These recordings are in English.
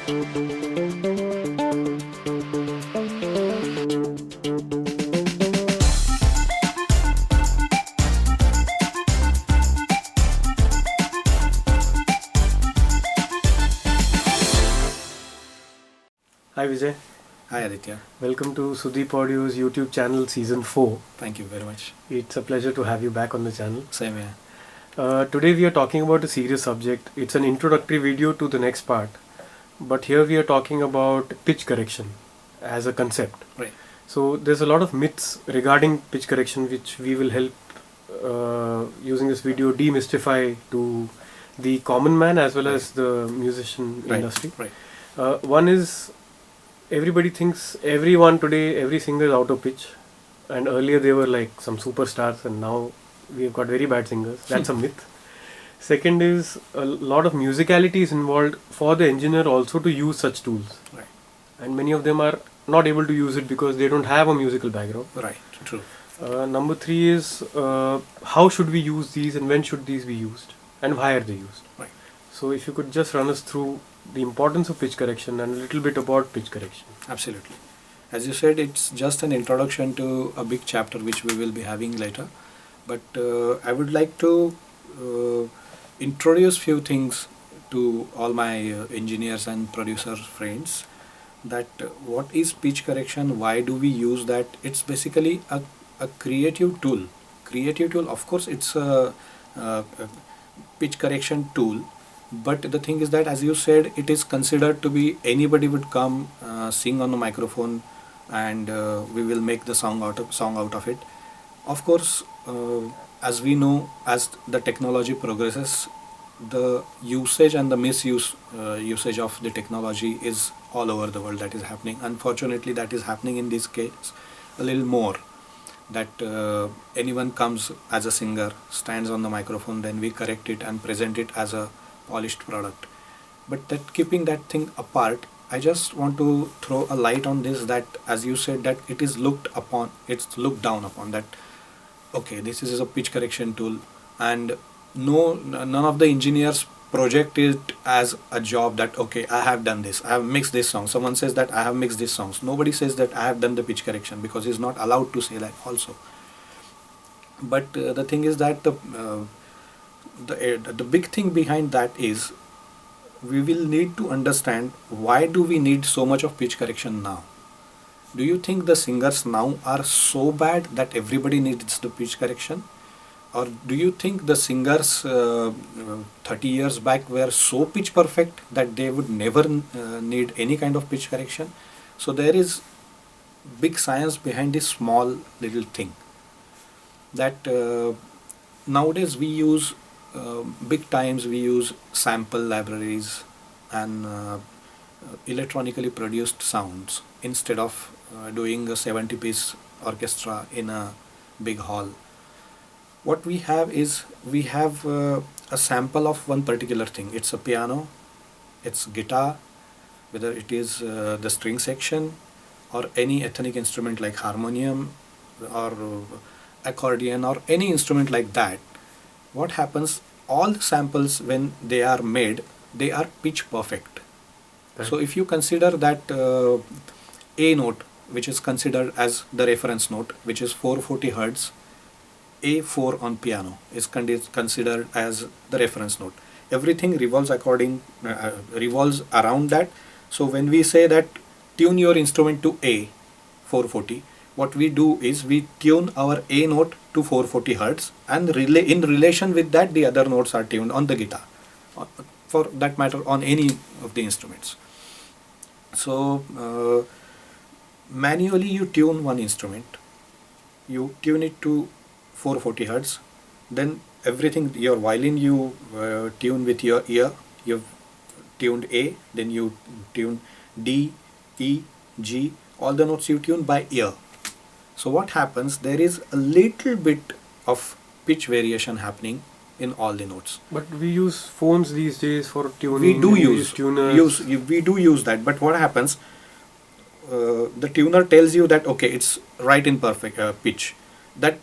Hi Vijay, Hi Aditya, welcome to Sudeep Audio's YouTube channel Season 4. thank you very much. It's a pleasure to have you back on the channel. Same here. Today we are talking about a serious subject. It's an introductory video to the next part. But here we are talking about pitch correction as a concept. Right. So there's a lot of myths regarding pitch correction which we will help using this video demystify to the common man as well as the musician industry. Right. One is everybody thinks everyone today, every singer is out of pitch, and earlier they were like some superstars, and now we've got very bad singers. That's a myth. Second is a lot of musicality is involved for the engineer also to use such tools, Right. and many of them are not able to use it because they don't have a musical background. Right. True. Number three is how should we use these and when should these be used and why are they used. Right. So if you could just run us through the importance of pitch correction and a little bit about pitch correction. Absolutely. As you said, it's just an introduction to a big chapter which we will be having later. But I would like to introduce few things to all my engineers and producer friends. That what is pitch correction? Why do we use that? It's basically a creative tool. Creative tool. Of course, it's a pitch correction tool. But the thing is that, as you said, it is considered to be anybody would come, sing on the microphone, and we will make the song out of it. Of course, as we know, as the technology progresses, the usage and the misuse usage of the technology is all over the world. That is happening. Unfortunately, that is happening in this case a little more. That anyone comes as a singer, stands on the microphone, then we correct it and present it as a polished product. But that keeping that thing apart, I just want to throw a light on this, that as you said, that it is looked down upon, that okay, this is a pitch correction tool, and none of the engineers project it as a job that okay, I have done this, I have mixed this song. Someone says that I have mixed these songs. Nobody says that I have done the pitch correction, because he's not allowed to say that also. But the thing is that the big thing behind that is we will need to understand why do we need so much of pitch correction now. Do you think the singers now are so bad that everybody needs the pitch correction? Or do you think the singers 30 years back were so pitch perfect that they would never need any kind of pitch correction? So there is big science behind this small little thing. That nowadays we use big times we use sample libraries and electronically produced sounds instead of doing a 70-piece orchestra in a big hall. What we have is a sample of one particular thing. It's a piano, it's guitar, whether it is the string section or any ethnic instrument like harmonium or accordion or any instrument like that. What happens, all the samples when they are made, they are pitch perfect. Right. So if you consider that A note, which is considered as the reference note, which is 440 Hertz, A4 on piano is considered as the reference note. Everything revolves around that. So when we say that tune your instrument to A 440, what we do is we tune our A note to 440 Hertz, and in relation with that the other notes are tuned on the guitar, for that matter on any of the instruments. So manually you tune one instrument, you tune it to 440 Hertz, then everything, your violin you tune with your ear, you've tuned A, then you tune D, E, G, all the notes you tune by ear. So what happens, there is a little bit of pitch variation happening in all the notes. But we use phones these days for tuning. We do use tuners. We do use that, but what happens, the tuner tells you that okay, it's right in perfect pitch. There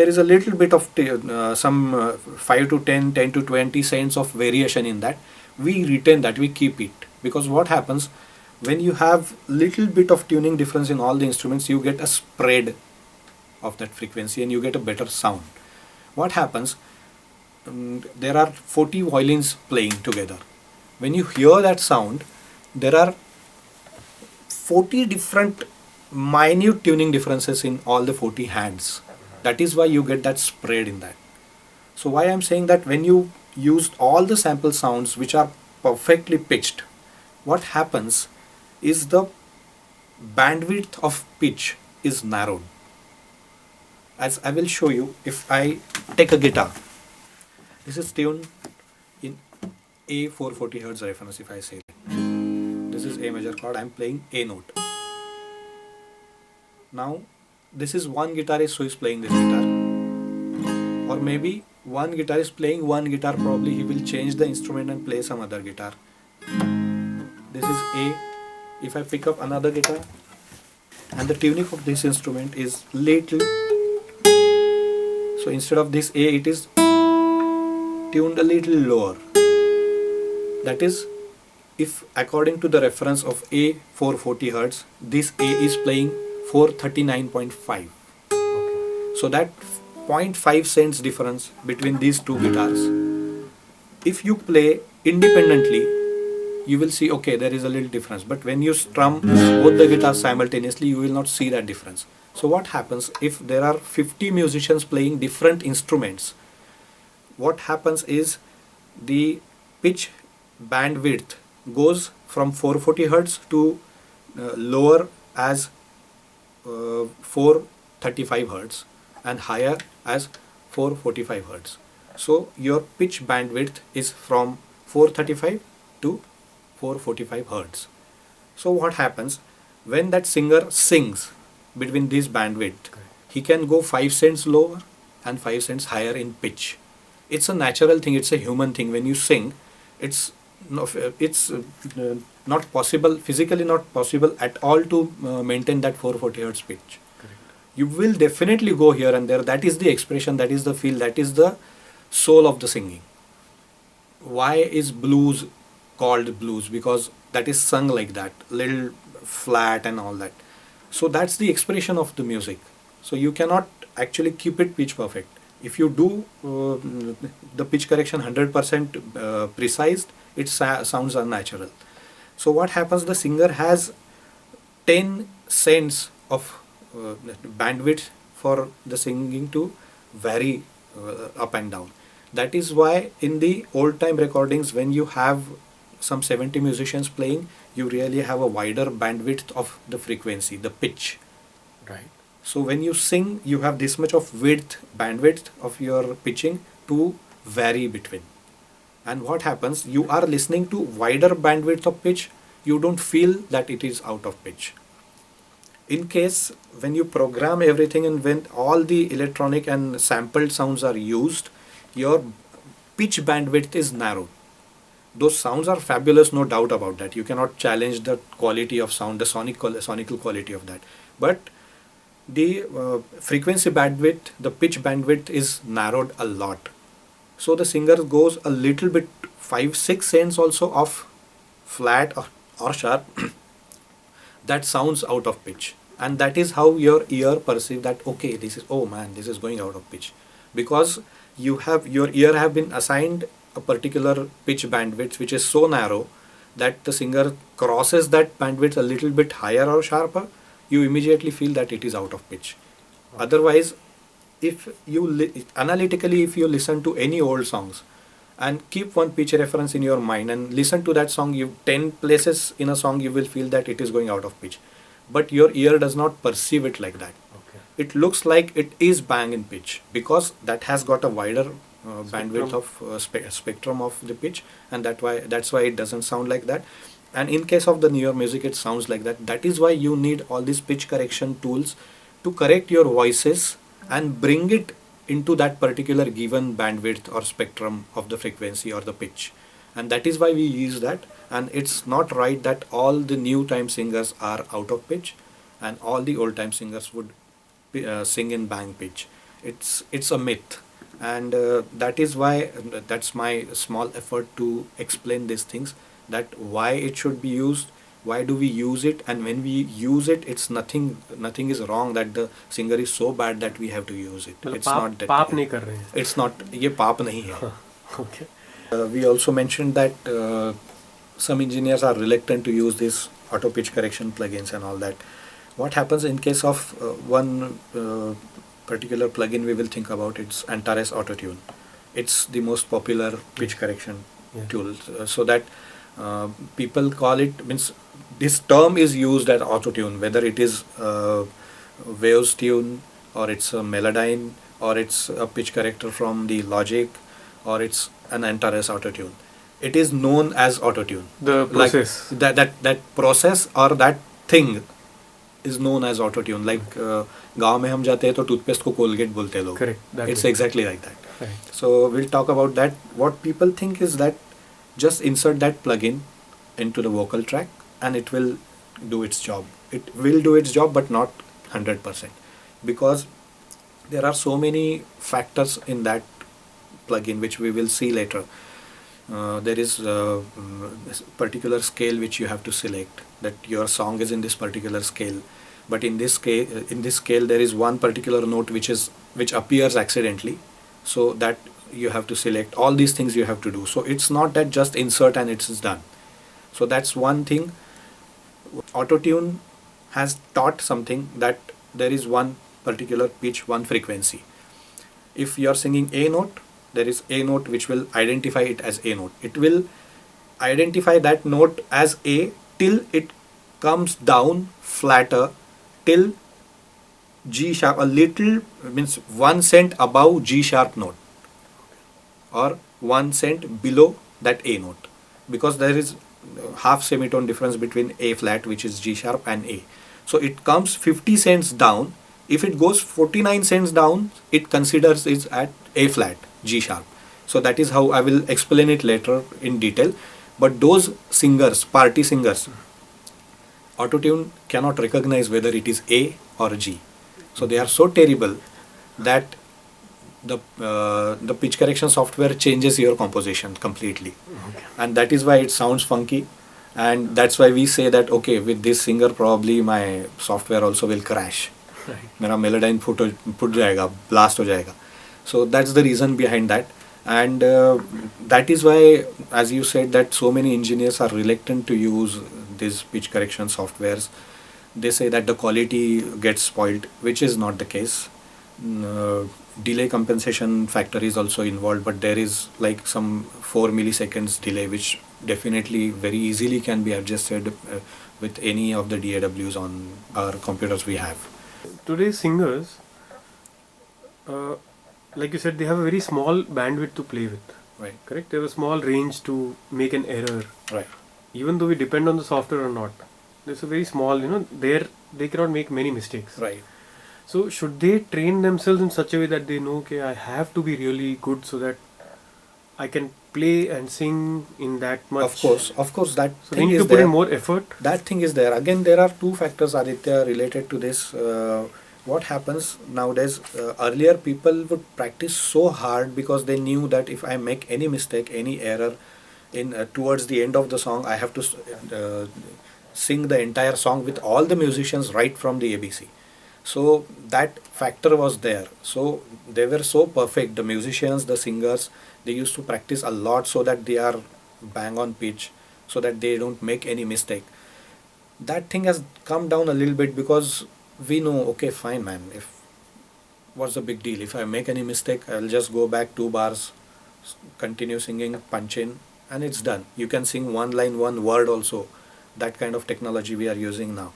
is a little bit of some 5 to 10 to 20 cents of variation in that. We retain that, we keep it. because what happens when you have little bit of tuning difference in all the instruments, you get a spread of that frequency and you get a better sound. What happens, there are 40 violins playing together. When you hear that sound, there are 40 different minute tuning differences in all the 40 hands. That is why you get that spread in that. So why I'm saying that when you use all the sample sounds which are perfectly pitched, what happens is the bandwidth of pitch is narrowed. As I will show you, if I take a guitar, this is tuned in A440 Hz reference. If I say this is A major chord, I'm playing A note. Now this is one guitarist who is playing this guitar, or maybe one guitarist playing one guitar, probably he will change the instrument and play some other guitar. This is A. If I pick up another guitar, and the tuning of this instrument is little, so instead of this A, it is tuned a little lower. That is, if according to the reference of A440 Hz, this A is playing 439.5. So that 0.5 cents difference between these two guitars. If you play independently, you will see, okay, there is a little difference. But when you strum both the guitars simultaneously, you will not see that difference. So what happens if there are 50 musicians playing different instruments? What happens is the pitch bandwidth goes from 440 Hz to lower as 435 Hz and higher as 445 Hz. So your pitch bandwidth is from 435 to 445 Hz. So what happens when that singer sings between this bandwidth, he can go 5 cents lower and 5 cents higher in pitch. It's a natural thing, it's a human thing. When you sing, it's not possible, physically not possible at all to maintain that 440 Hz pitch. You will definitely go here and there. That is the expression, that is the feel, that is the soul of the singing. Why is blues called blues? Because that is sung like that, little flat and all that. So that's the expression of the music. So you cannot actually keep it pitch perfect. If you do the pitch correction 100% precise, it sounds unnatural. So what happens, the singer has 10 cents of bandwidth for the singing to vary up and down. That is why in the old time recordings, when you have some 70 musicians playing, you really have a wider bandwidth of the frequency, the pitch. Right. So when you sing, you have this much of bandwidth of your pitching to vary between. And what happens, you are listening to wider bandwidth of pitch, you don't feel that it is out of pitch. In case when you program everything and when all the electronic and sampled sounds are used, your pitch bandwidth is narrowed. Those sounds are fabulous, no doubt about that. You cannot challenge the quality of sound, the sonical quality of that. But the frequency bandwidth, the pitch bandwidth is narrowed a lot. So the singer goes a little bit 5-6 cents also of flat or sharp that sounds out of pitch. And that is how your ear perceives that, okay, this is, oh man, this is going out of pitch. Because your ear have been assigned a particular pitch bandwidth which is so narrow that the singer crosses that bandwidth a little bit higher or sharper, you immediately feel that it is out of pitch. Otherwise, if you analytically, if you listen to any old songs and keep one pitch reference in your mind and listen to that song, 10 places in a song you will feel that it is going out of pitch. But your ear does not perceive it like that. Okay. It looks like it is bang in pitch because that has got a wider bandwidth of spectrum of the pitch, and that's why it doesn't sound like that. And in case of the newer music, it sounds like that. That is why you need all these pitch correction tools to correct your voices and bring it into that particular given bandwidth or spectrum of the frequency or the pitch. And that is why we use that. And it's not right that all the new time singers are out of pitch and all the old time singers would sing in bang pitch. It's a myth. And that is why, that's my small effort to explain these things. that why it should be used, why do we use it, and when we use it, it's nothing is wrong that the singer is so bad that we have to use it. मतलब It's पाप not that. पाप नहीं कर रहे हैं. It's not. ये पाप नहीं है. Okay. We also mentioned that some engineers are reluctant to use this auto pitch correction plugins and all that. What happens in case of one particular plugin we will think about? It's Antares Autotune. It's the most popular pitch correction tool. So that people call it, means this term is used as autotune, whether it is Waves tune, or it's a Melodyne, or it's a pitch corrector from the Logic, or it's an Antares Autotune. It is known as autotune. The process. Like that process or that thing is known as autotune. Like गाँव में हम जाते हैं तो toothpaste को Colgate बोलते हैं लोग. Correct. That It's way. exactly like that. Right. So we'll talk about that. What people think is that just insert that plugin into the vocal track and it will do its job. It will do its job, but not 100%, because there are so many factors in that plugin which we will see later. There is a particular scale which you have to select, that your song is in this particular scale, but in this scale there is one particular note which appears accidentally, so that you have to select. All these things you have to do. So it's not that just insert and it's done. So that's one thing. Autotune has taught something, that there is one particular pitch, one frequency. If you are singing A note, there is A note which will identify it as A note. It will identify that note as A till it comes down flatter till G sharp, a little, means 1 cent above G sharp note, or 1 cent below that A note, because there is half semitone difference between A flat, which is G sharp, and A. So it comes 50 cents down. If it goes 49 cents down, it considers it at A flat, G sharp. So that is how I will explain it later in detail. But those singers, party singers, autotune cannot recognize whether it is A or G. So they are so terrible that the pitch correction software changes your composition completely. Okay. And that is why it sounds funky. And that's why we say that, okay, with this singer probably my software also will crash. Right. मेरा मेलोडाइन foot जाएगा, blast हो जाएगा. So that's the reason behind that. And that is why, as you said, that so many engineers are reluctant to use these pitch correction softwares. They say that the quality gets spoiled, which is not the case. Delay compensation factor is also involved, but there is like some 4 milliseconds delay, which definitely very easily can be adjusted with any of the DAWs on our computers we have. Today's singers, like you said, they have a very small bandwidth to play with. Right. Correct? They have a small range to make an error. Right. Even though we depend on the software or not, there's a very small, they cannot make many mistakes. Right. So should they train themselves in such a way that they know, okay, I have to be really good so that I can play and sing in that much? Of course, that So they thing need is to put there. in more effort. That thing is there. Again, there are two factors, Aditya, related to this. What happens nowadays, earlier people would practice so hard because they knew that if I make any mistake, any error in towards the end of the song, I have to sing the entire song with all the musicians right from the ABC. So that factor was there. So they were so perfect. The musicians, the singers, they used to practice a lot so that they are bang on pitch, so that they don't make any mistake. That thing has come down a little bit because we know, okay, fine, man, what's the big deal? If I make any mistake, I'll just go back 2 bars, continue singing, punch in, and it's done. You can sing one line, one word also. That kind of technology we are using now.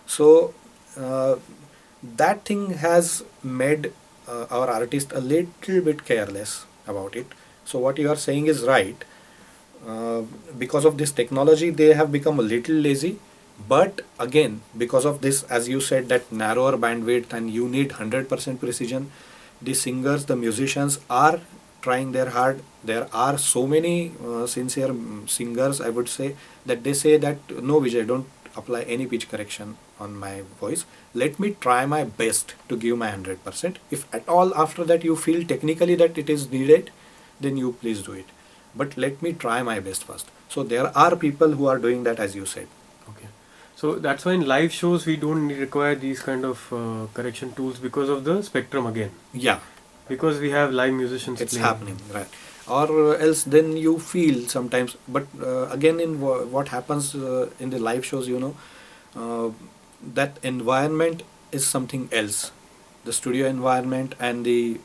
So that thing has made our artist a little bit careless about it. So what you are saying is right. Because of this technology, they have become a little lazy. But again, because of this, as you said, that narrower bandwidth and you need 100% precision, the singers, the musicians are trying their hard. There are so many sincere singers, I would say, that they say that, no Vijay, don't apply any pitch correction on my voice. Let me try my best to give my 100%. If at all after that you feel technically that it is needed, then you please do it. But let me try my best first. So there are people who are doing that, as you said. Okay. So that's why in live shows we don't require these kind of correction tools because of the spectrum again. Yeah, Because we have live musicians it's playing. happening, right? Or else then you feel sometimes, but again in what happens in the live shows, uh, that environment is something else. The studio environment and the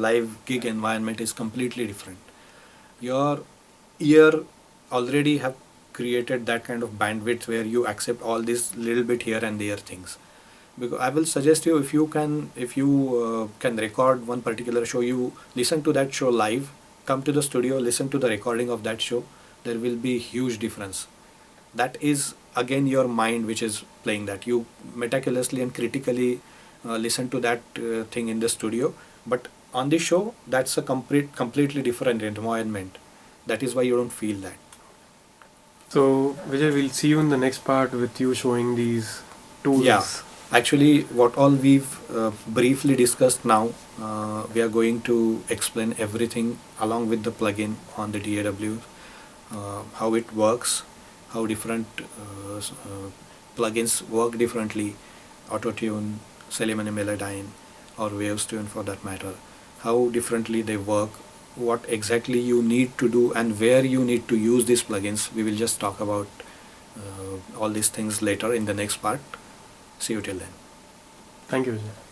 live gig environment is completely different. Your ear already have created that kind of bandwidth where you accept all this little bit here and there things. Because I will suggest you, if you can record one particular show, you listen to that show live, come to the studio, listen to the recording of that show. There will be huge difference. That is again your mind which is playing that. You meticulously and critically listen to that thing in the studio, but on the show that's a completely different environment. That is why you don't feel that. So Vijay, we'll see you in the next part with you showing these tools. Yeah. Actually, what all we've briefly discussed now, we are going to explain everything along with the plugin on the DAW, how it works, how different plugins work differently, Autotune, Celemony Melodyne, or Waves Tune for that matter, how differently they work, what exactly you need to do, and where you need to use these plugins. We will just talk about all these things later in the next part. See you till then. Thank you, Vijay.